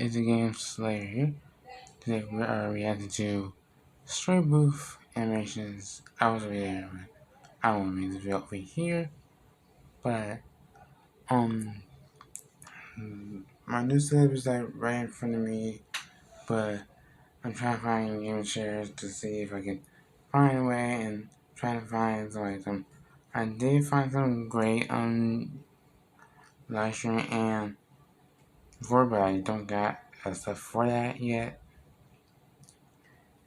it's a game Slayer here. Today we are reacting to Story Booth animations. I was over there, but I don't want to make this video over here. But my new sub is like right in front of me, but I'm trying to find game shares to see if I can find a way and trying to find some. I did find some great live streaming and before, but I don't got stuff for that yet.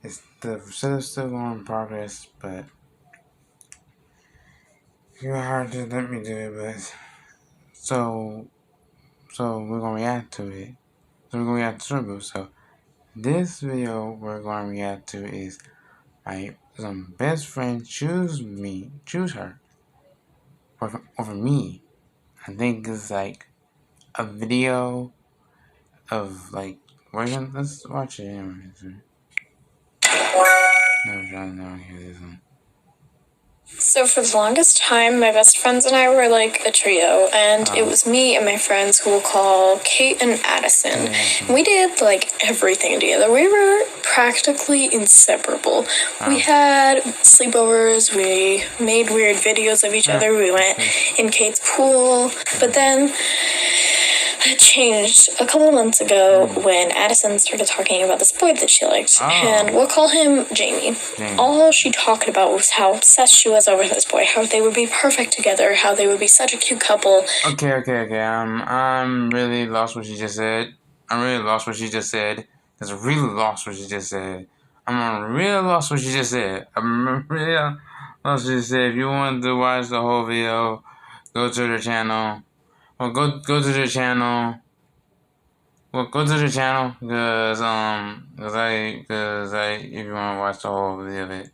The setup's still going in progress, but it's really hard to let me do it. But so we're gonna react to it. So we're gonna react to Story Booth. So this video we're gonna react to is my best friend choose her over me. I think it's like a video of like version. Let's watch it anyway. Never hear this one. So for the longest time, my best friends and I were like a trio, and it was me and my friends who we'll call Kate and Addison. We did like everything together. We were practically inseparable. We had sleepovers, we made weird videos of each other, we went in Kate's pool, but then that changed a couple of months ago when Addison started talking about this boy that she liked, and we'll call him Jamie. All she talked about was how obsessed she was over this boy, how they would be perfect together, how they would be such a cute couple. Okay. I'm really lost what she just said. I'm really lost what she just said. I'm really lost what she just said. I'm really lost what she just said. If you want to watch the whole video, go to their channel. Well, go to their channel. Well, go to the channel because if you want to watch the whole video of it.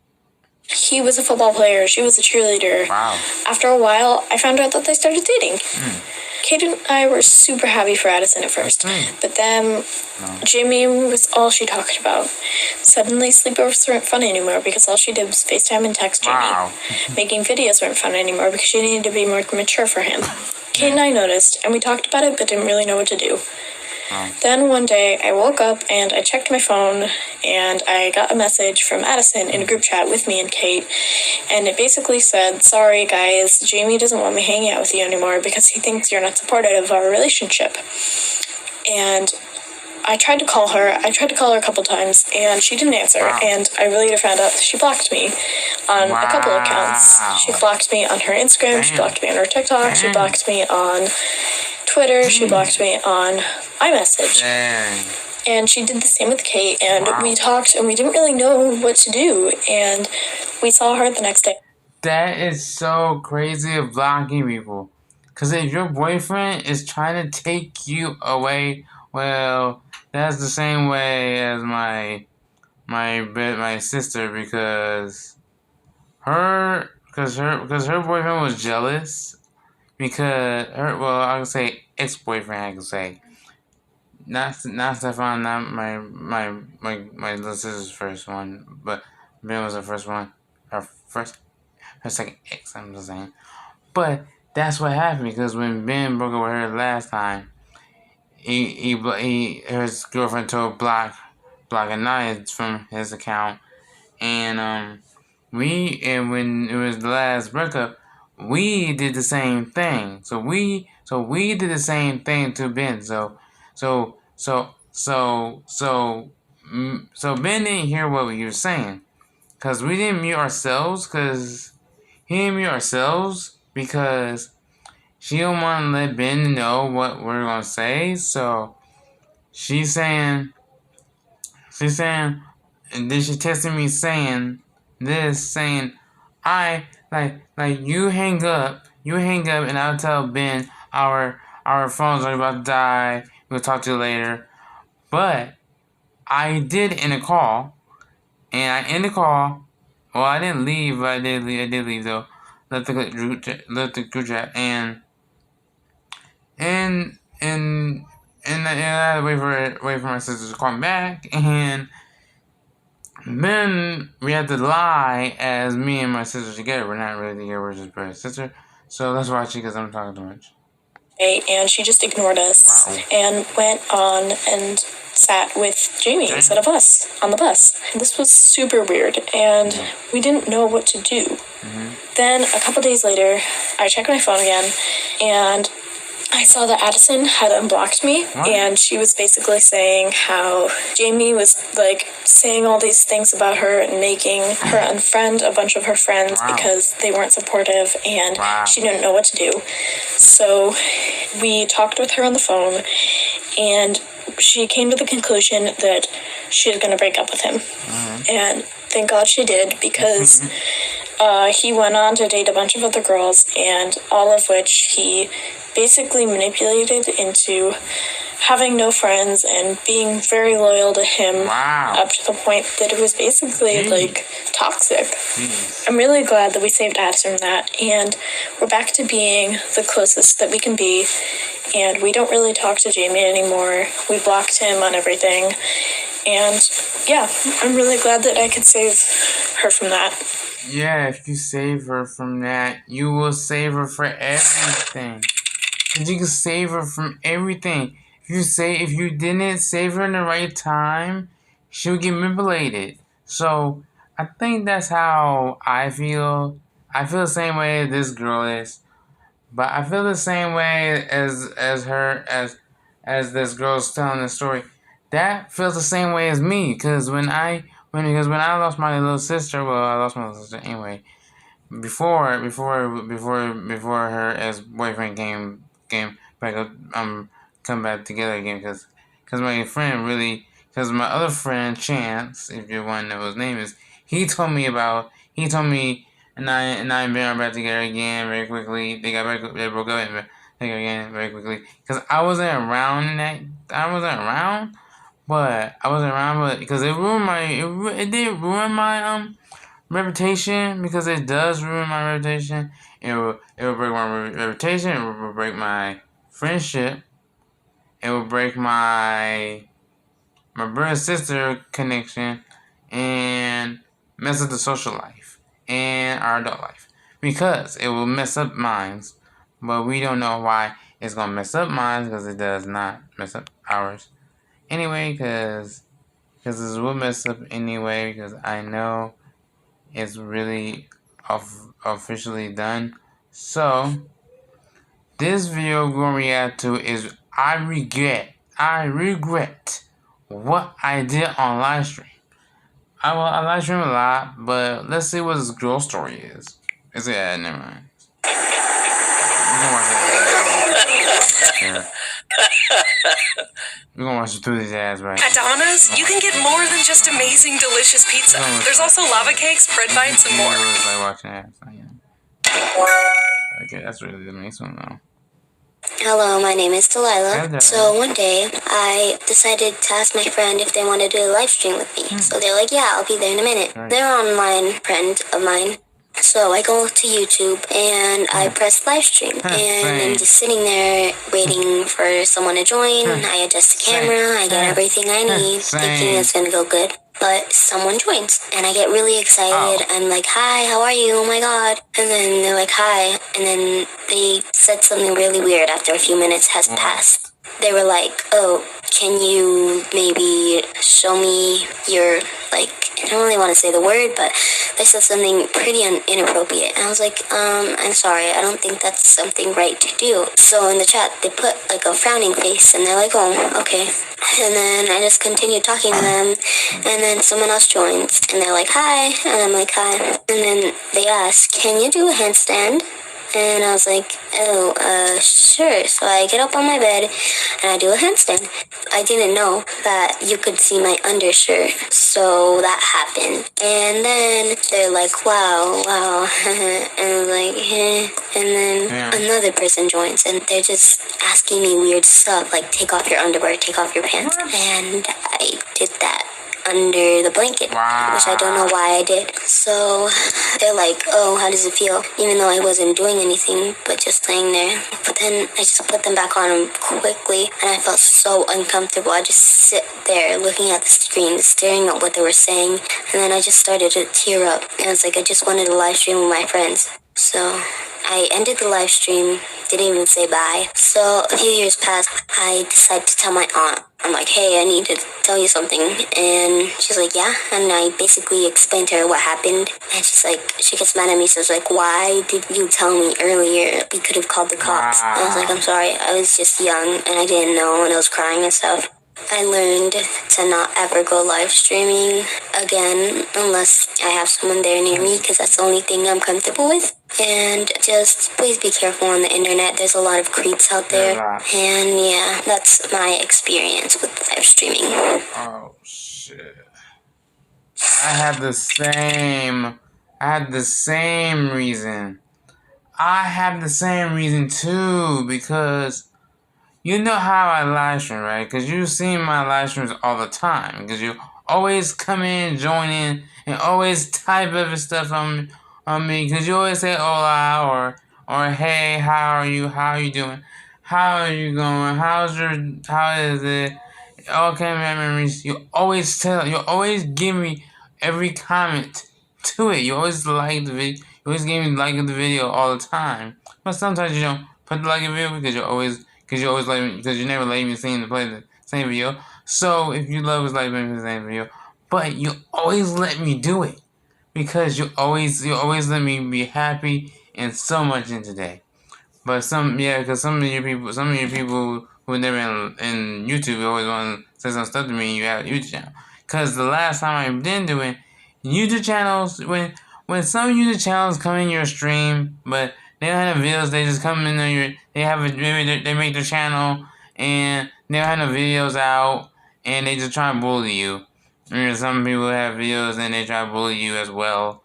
He was a football player. She was a cheerleader. Wow. After a while, I found out that they started dating. Kate and I were super happy for Addison at first, but then Jamie was all she talked about. Suddenly, sleepovers weren't fun anymore because all she did was FaceTime and text Jamie. Making videos weren't fun anymore because she needed to be more mature for him. Kate and I noticed, and we talked about it but didn't really know what to do. Then one day, I woke up and I checked my phone and I got a message from Addison in a group chat with me and Kate, and it basically said, "Sorry guys, Jamie doesn't want me hanging out with you anymore because he thinks you're not supportive of our relationship." And I tried to call her a couple times and she didn't answer, and I later found out that she blocked me on a couple accounts. She blocked me on her Instagram, she blocked me on her TikTok, she blocked me on Twitter, she blocked me on iMessage. And she did the same with Kate, and we talked and we didn't really know what to do, and we saw her the next day. That is so crazy of blocking people. Because if your boyfriend is trying to take you away, well, that's the same way as my sister, because her boyfriend was jealous because I would say ex-boyfriend, I could say. Not Stefan, not my little sister's first one, but Ben was her first one. Her second ex, I'm just saying. But that's what happened because when Ben broke up with her last time, his girlfriend told block Anaya from his account, and when it was the last breakup, we did the same thing. So we did the same thing to Ben. So Ben didn't hear what we were saying, cause we didn't mute ourselves, cause he didn't mute ourselves because she don't want to let Ben know what we're gonna say. So she's saying, and then she texted me saying I like you hang up, and I'll tell Ben our phones are about to die. We'll talk to you later. But I did end a call, and I ended the call. Well, I didn't leave, but I did leave though. Left the group chat, and I had to wait for my sister to call me back, and then we had to lie as me and my sister together. We're not really together, we're just brother and sister. So let's watch it because I'm talking too much. and she just ignored us and went on and sat with Jamie instead of us on the bus. And this was super weird, and we didn't know what to do. Then a couple days later, I checked my phone again, and I saw that Addison had unblocked me, and she was basically saying how Jamie was, like, saying all these things about her and making her unfriend a bunch of her friends because they weren't supportive, and she didn't know what to do. So we talked with her on the phone, and she came to the conclusion that she was going to break up with him. And thank God she did, because he went on to date a bunch of other girls, and all of which he basically manipulated into having no friends and being very loyal to him up to the point that it was basically like toxic. I'm really glad that we saved Addison from that, and we're back to being the closest that we can be, and we don't really talk to Jamie anymore. We blocked him on everything, and yeah, I'm really glad that I could save her from that. Yeah, if you save her from that, you will save her for everything. Because you can save her from everything. If you didn't save her in the right time, she'll get manipulated. So I think that's how I feel. I feel the same way this girl is, but I feel the same way as this girl's telling the story. That feels the same way as me. Because when I lost my little sister, I lost my little sister anyway. Before her ex boyfriend came back up, come back together again, because my friend really, because my other friend Chance, if you want to know what his name is, he told me, and I and Ben are back together again very quickly. They broke up and together again very quickly, because I wasn't around but because it did ruin my reputation, because it does ruin my reputation. It will break my reputation. It will break my friendship. It will break my brother sister connection, and mess up the social life and our adult life, because it will mess up minds. But we don't know why it's gonna mess up minds, because it does not mess up ours anyway. Because this will mess up anyway. Because I know it's really officially done. So this video we're gonna react to is I regret what I did on live stream. I live stream a lot, but let's see what this girl story is. Never mind. We're gonna watch it through these ads, right? At Domino's, you can get more than just amazing, delicious pizza. There's also lava cakes, bread bites, and more. Like watching ads. Okay, that's really the nice one though. Hello, my name is Delilah. So one day, I decided to ask my friend if they wanted to do a live stream with me. So they're like, yeah, I'll be there in a minute. They're an online friend of mine. So I go to YouTube and I press live stream. And I'm just sitting there waiting for someone to join. I adjust the camera, I get everything I need, thinking it's gonna go good. But someone joins, and I get really excited. I'm like, hi, how are you? Oh my god. And then they're like, hi. And then they said something really weird after a few minutes has passed. They were like, oh, can you maybe show me your, like, I don't really want to say the word, but they said something pretty inappropriate. And I was like, I'm sorry, I don't think that's something right to do. So in the chat, they put like a frowning face, and they're like, oh, okay. And then I just continued talking to them, and then someone else joins, and they're like, hi, and I'm like, hi. And then they ask, can you do a handstand? And I was like, oh, sure. So I get up on my bed and I do a handstand. I didn't know that you could see my undershirt. So that happened. And then they're like, wow. And I was like, eh. And then another person joins and they're just asking me weird stuff like, take off your underwear, take off your pants. And I did that. under the blanket, which I don't know why I did. So they're like, oh, how does it feel? Even though I wasn't doing anything, but just laying there. But then I just put them back on quickly, and I felt so uncomfortable. I just sit there looking at the screen, staring at what they were saying, and then I just started to tear up. And it's like I just wanted to live stream with my friends. So I ended the live stream, didn't even say bye. So a few years passed, I decided to tell my aunt. I'm like, hey, I need to tell you something. And she's like, yeah. And I basically explained to her what happened. And she's like, she gets mad at me. She's like, why did you tell me earlier? We could have called the cops. And I was like, I'm sorry. I was just young and I didn't know, and I was crying and stuff. I learned to not ever go live streaming again unless I have someone there near me, because that's the only thing I'm comfortable with. And just please be careful on the internet. There's a lot of creeps out there. And yeah, that's my experience with live streaming. Oh, shit. I had the same reason. I have the same reason too, because you know how I live stream, right? Because you've seen my live streams all the time. Because you always come in, join in, and always type other stuff on me. Because you always say hola or hey, how are you? How are you doing? How are you going? how is it? Okay, memories. You always give me every comment to it. You always like the video. You always give me like the video all the time. But sometimes you don't put the like in the video because you never let me see to play the same video. So if you love us, like me the same video, but you always let me do it because you always let me be happy and so much in today. But because some of your people who never in YouTube always want to say some stuff to me. You have a YouTube channel. Because the last time I didn't do it, YouTube channels, when some YouTube channels come in your stream, but they don't have videos, they just come in there, they make their channel, and they don't have no videos out, and they just try to bully you. Some people have videos, and they try to bully you as well.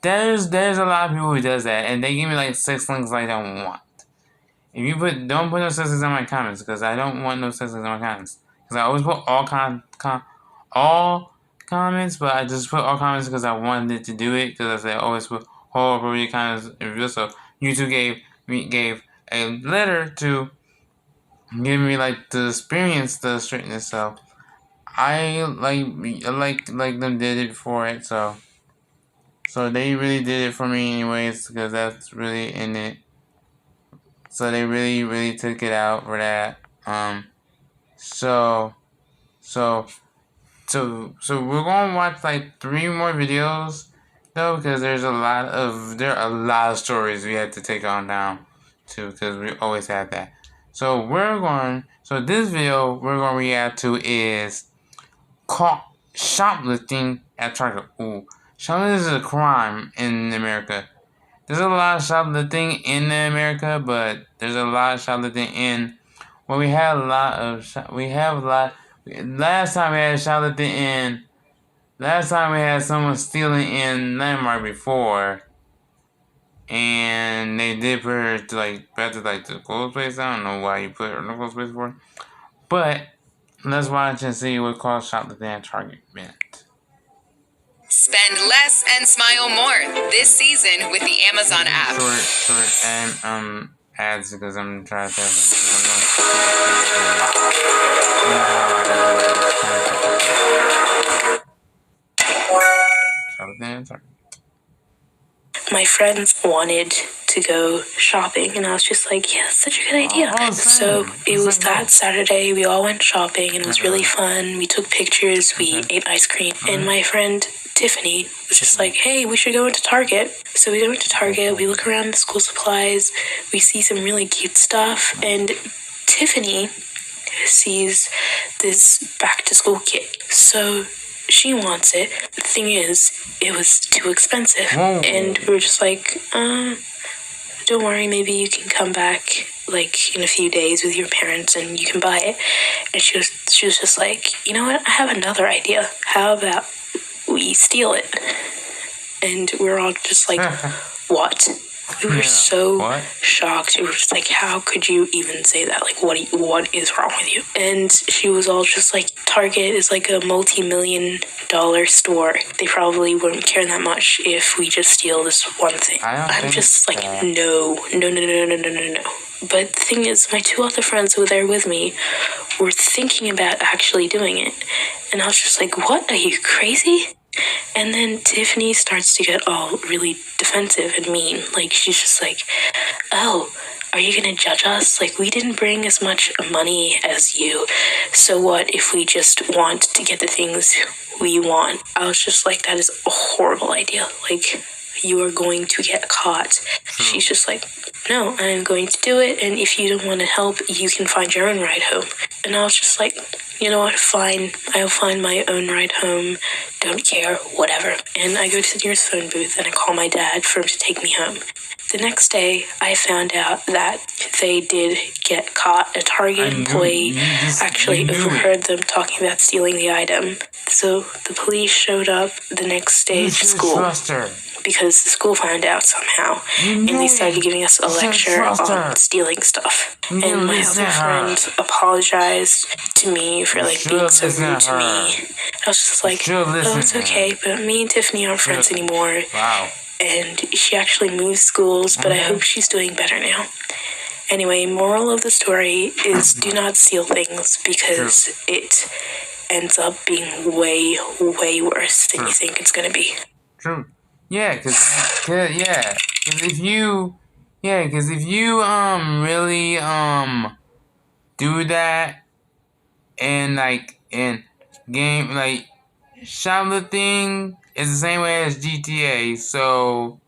There's a lot of people who does that, and they give me like 6 links I don't want. If you don't put no 6 links on my comments, because I don't want no 6 links on my comments. Because I always put all comments, but I just put all comments because I wanted to do it. Because I always put all appropriate comments in reviews. So YouTube gave a letter to give me like to experience the straightness. So I like them did it for it. So they really did it for me anyways, because that's really in it. So they really took it out for that. So we're gonna watch like 3 more videos though, because there are a lot of stories we had to take on down too, because we always had that. So this video we're gonna react to is called Shoplifting at Target. Ooh, shoplifting is a crime in America. There's a lot of shoplifting in America, but there's a lot of shoplifting in. Well, we have a lot. Last time we had shoplifting in. Last time we had someone stealing in Landmark before, and they did put her to back to the clothes place. I don't know why you put her in the clothes place for, but let's watch and see what caused shoplifting at Target meant. Spend less and smile more this season with the Amazon app. Short and ads, because I'm trying to tell you. My friends wanted to go shopping, and I was just like, yeah, that's such a good idea. So it was that Saturday, we all went shopping, and it was really fun. We took pictures, we ate ice cream, and my friend Tiffany was just like, hey, we should go into Target. So we go into Target, we look around the school supplies, we see some really cute stuff, and Tiffany sees this back-to-school kit. So she wants it. The thing is, it was too expensive. And we were just like, don't worry, maybe you can come back in a few days with your parents and you can buy it. And she was just like, you know what, I have another idea. How about we steal it? And we're all just like, what? We were so shocked. We were just like, how could you even say that? Like, what is wrong with you? And she was all just like, Target is like a multi-million-dollar store. They probably wouldn't care that much if we just steal this one thing. I'm just like, no. But the thing is, my 2 other friends who were there with me were thinking about actually doing it. And I was just like, what? Are you crazy? And then Tiffany starts to get all really defensive and mean. Like, she's just like, oh, are you gonna judge us? Like, we didn't bring as much money as you. So what if we just want to get the things we want? I was just like, that is a horrible idea. Like, you are going to get caught. She's just like, no, I'm going to do it. And if you don't want to help, you can find your own ride home. And I was just like, you know what, fine. I'll find my own ride home. Don't care, whatever. And I go to the nearest phone booth and I call my dad for him to take me home. The next day, I found out that they did get caught. A Target employee actually overheard them talking about stealing the item. So the police showed up the next day to school because the school found out somehow. And they started giving us a lecture on stealing stuff. And my other friend apologized to me for like being so rude to me. I was just like, oh, it's okay, but me and Tiffany aren't friends anymore. And she actually moved schools, but I hope she's doing better now. Anyway, moral of the story is do not steal things because it ends up being way, way worse than you think it's going to be. True. Yeah, because if you really do that and like in game like shoplifting is the same way as GTA. So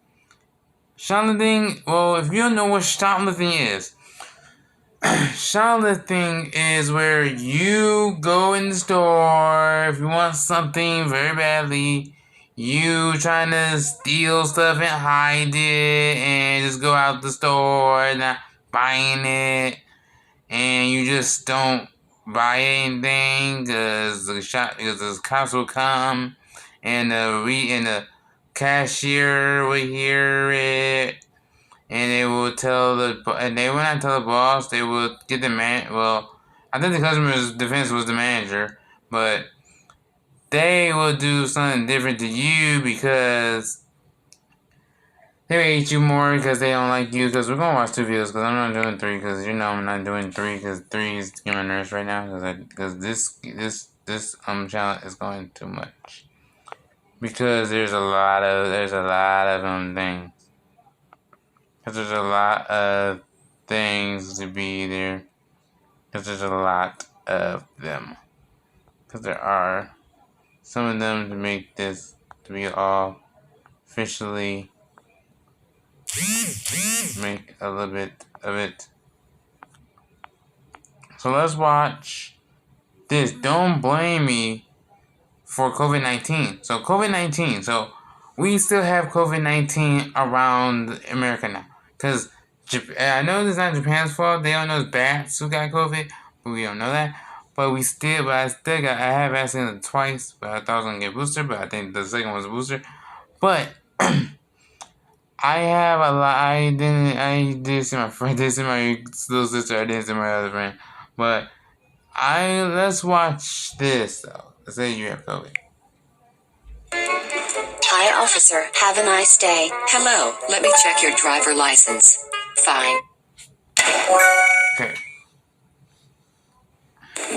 shoplifting, well, if you don't know what shoplifting is, shoplifting is where you go in the store if you want something very badly. You trying to steal stuff and hide it and just go out the store not buying it, and you just don't buy anything because the cops will come and the cashier will hear it and they will tell and they will not tell the boss. They will get the well, I think the customer's defense was the manager, but they will do something different to you because they will hate you more because they don't like you. Because we're going to watch 2 videos because I'm not doing 3 because you know I'm not doing 3 because 3 is getting my nerves right now because this channel is going too much. Because there's a lot of things. Because there's a lot of things to be there. Because there's a lot of them. Because there are some of them to make this to be all officially make a little bit of it. So let's watch this. Don't blame me for COVID-19. So COVID-19. So we still have COVID-19 around America now. Because I know it's not Japan's fault. They don't know it's bats who got COVID. But we don't know that. But I have vaccinated twice, but I thought I was gonna get a booster, but I think the second was a booster. But I didn't see my friend, didn't see my little sister, I didn't see my other friend. But let's watch this though. Let's say you have COVID. Hi, officer. Have a nice day. Hello. Let me check your driver license. Fine. Okay.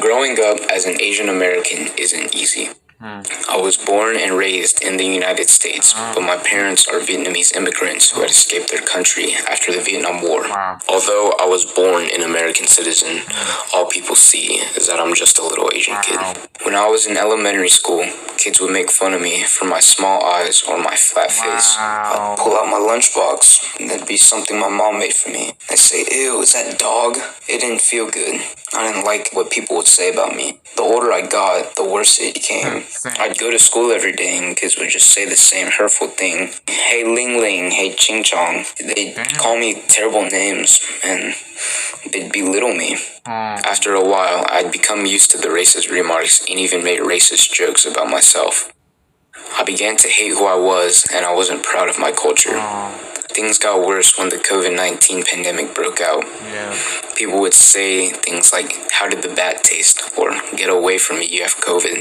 Growing up as an Asian American isn't easy. I was born and raised in the United States, but my parents are Vietnamese immigrants who had escaped their country after the Vietnam War. Although I was born an American citizen, all people see is that I'm just a little Asian kid. When I was in elementary school, kids would make fun of me for my small eyes or my flat face. I'd pull out my lunchbox, and there'd be something my mom made for me. I'd say, ew, is that dog? It didn't feel good. I didn't like what people would say about me. The older I got, the worse it became. I'd go to school every day and kids would just say the same hurtful thing. Hey Ling Ling, hey Ching Chong. They'd call me terrible names and they'd belittle me. After a while, I'd become used to the racist remarks and even made racist jokes about myself. I began to hate who I was and I wasn't proud of my culture. Things got worse when the COVID-19 pandemic broke out. Yeah. People would say things like, "How did the bat taste?" or "Get away from me, you have COVID."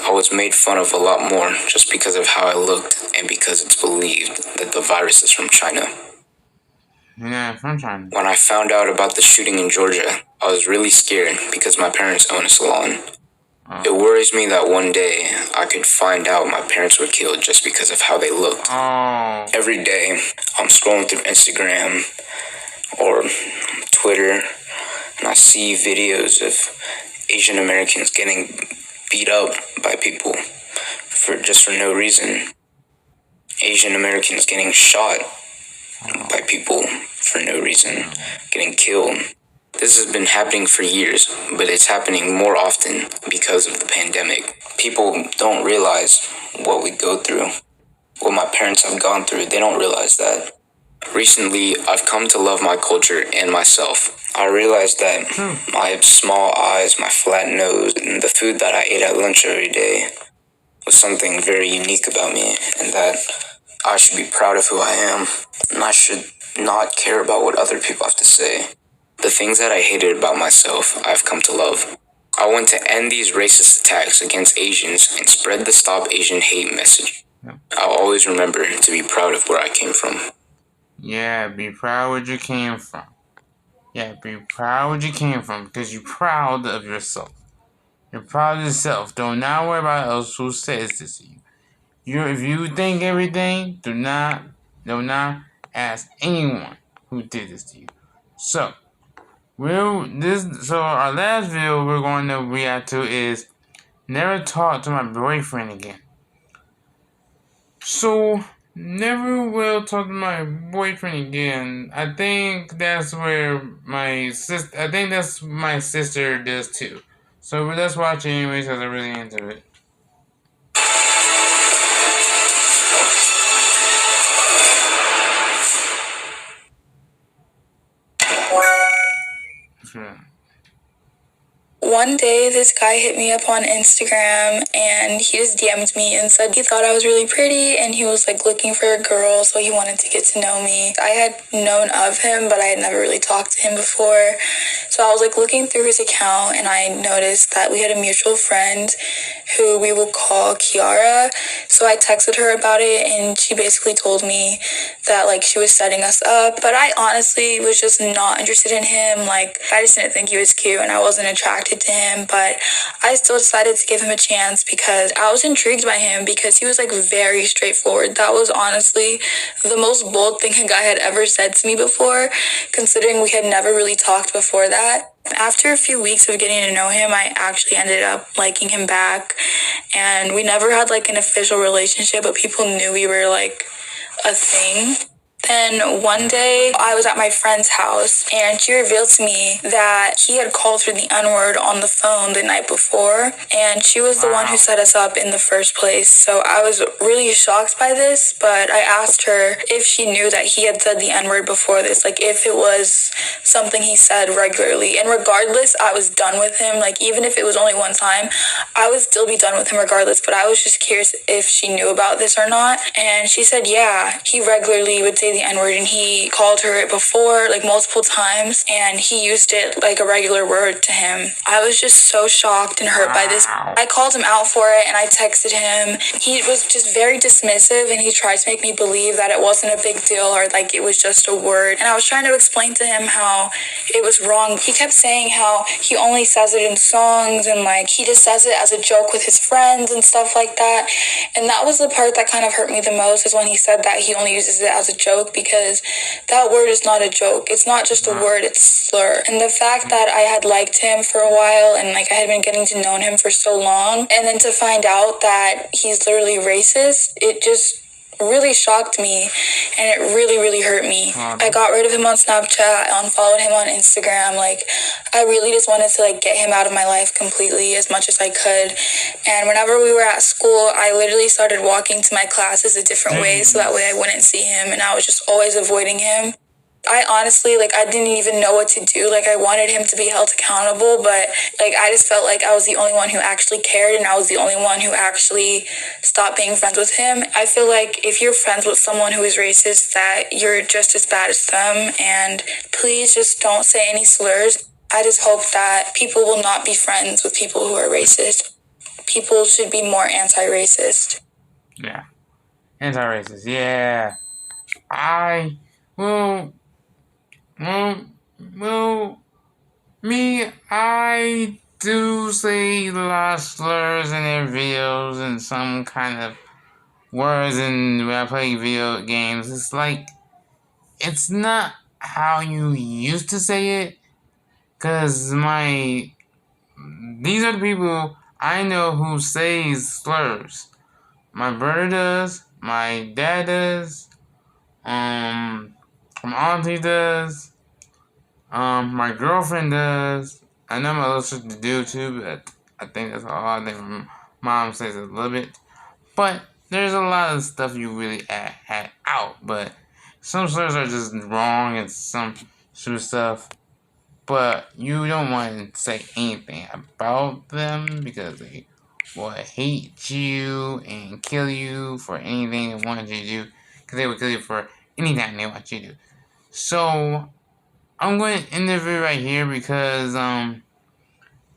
I was made fun of a lot more just because of how I looked and because it's believed that the virus is from China. Yeah, from China. When I found out about the shooting in Georgia, I was really scared because my parents own a salon. It worries me that one day I could find out my parents were killed just because of how they looked. Oh. Every day, I'm scrolling through Instagram or Twitter, and I see videos of Asian Americans getting beat up by people for no reason. Asian Americans getting shot by people for no reason, getting killed. This has been happening for years, but it's happening more often because of the pandemic. People don't realize what we go through, what my parents have gone through. They don't realize that. Recently, I've come to love my culture and myself. I realized that my small eyes, my flat nose, and the food that I ate at lunch every day was something very unique about me, and that I should be proud of who I am, and I should not care about what other people have to say. The things that I hated about myself, I've come to love. I want to end these racist attacks against Asians and spread the Stop Asian Hate message. I'll always remember to be proud of where I came from. Yeah, be proud where you came from. Yeah, be proud where you came from because you're proud of yourself. You're proud of yourself. Do not worry about else who says this to you. If you think everything, do not ask anyone who did this to you. So our last video we're going to react to is never talk to my boyfriend again. So never will talk to my boyfriend again. I think that's where my sister does too. So let's watch it anyways because I'm really into it. One day, this guy hit me up on Instagram and he just DM'd me and said he thought I was really pretty and he was like looking for a girl, so he wanted to get to know me. I had known of him, but I had never really talked to him before. So I was like looking through his account and I noticed that we had a mutual friend who we would call Kiara. So I texted her about it and she basically told me that like she was setting us up. But I honestly was just not interested in him. Like I just didn't think he was cute and I wasn't attracted to him, but I still decided to give him a chance because I was intrigued by him because he was like very straightforward. That was honestly the most bold thing a guy had ever said to me before, considering we had never really talked before that. After a few weeks of getting to know him, I actually ended up liking him back, and we never had like an official relationship, but people knew we were like a thing. Then one day I was at my friend's house and she revealed to me that he had called her the N-word on the phone the night before, and she was the one who set us up in the first place. So I was really shocked by this, but I asked her if she knew that he had said the N-word before this, like if it was something he said regularly. And regardless, I was done with him. Like even if it was only one time, I would still be done with him regardless, but I was just curious if she knew about this or not. And she said, yeah, he regularly would say the N-word and he called her it before, like multiple times, and he used it like a regular word to him. I was just so shocked and hurt by this. I called him out for it and I texted him. He was just very dismissive and he tried to make me believe that it wasn't a big deal or like it was just a word. And I was trying to explain to him how it was wrong. He kept saying how he only says it in songs and like he just says it as a joke with his friends and stuff like that. And that was the part that kind of hurt me the most, is when he said that he only uses it as a joke, because that word is not a joke. It's not just a word, it's a slur. And the fact that I had liked him for a while and like I had been getting to know him for so long, and then to find out that he's literally racist, it just really shocked me and it really hurt me. I got rid of him on Snapchat, I unfollowed him on Instagram. Like I really just wanted to like get him out of my life completely as much as I could. And whenever we were at school, I literally started walking to my classes a different way so that way I wouldn't see him, and I was just always avoiding him. I honestly, like, I didn't even know what to do. Like, I wanted him to be held accountable, but, like, I just felt like I was the only one who actually cared, and I was the only one who actually stopped being friends with him. I feel like if you're friends with someone who is racist, that you're just as bad as them, and please just don't say any slurs. I just hope that people will not be friends with people who are racist. People should be more anti-racist. Yeah. Anti-racist, yeah. I do say a lot of slurs in their videos and some kind of words when I play video games. It's like, it's not how you used to say it, because these are the people I know who say slurs. My brother does, my dad does, my auntie does, my girlfriend does. I know my little sister do too, but I think that's all. I think my mom says a little bit. But there's a lot of stuff you really add out. But some slurs are just wrong and some stupid stuff. But you don't want to say anything about them because they will hate you and kill you for anything they want you to do. Because they will kill you for anything they want you to do. So I'm going to end the video right here because I'm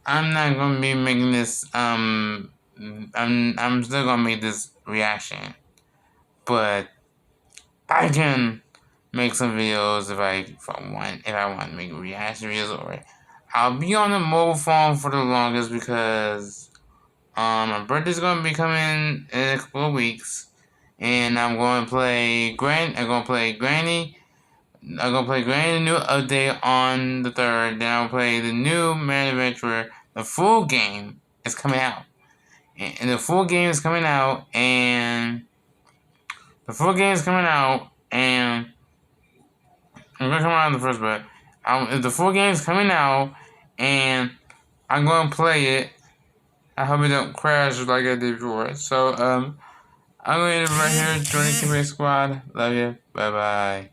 not going to be making this I'm still going to make this reaction, but I can make some videos if I want to make reaction videos, or I'll be on the mobile phone for the longest because my birthday's going to be coming in a couple of weeks, and I'm going to play Granny, the new update on the 3rd. Then I'll play the new Man Adventurer. The full game is coming out. And the full game is coming out. And I'm going to come out on the first, but if the full game is coming out and I'm going to play it, I hope it don't crash like I did before. So, I'm going to end it right here. Join the Teammate Squad. Love you. Bye-bye.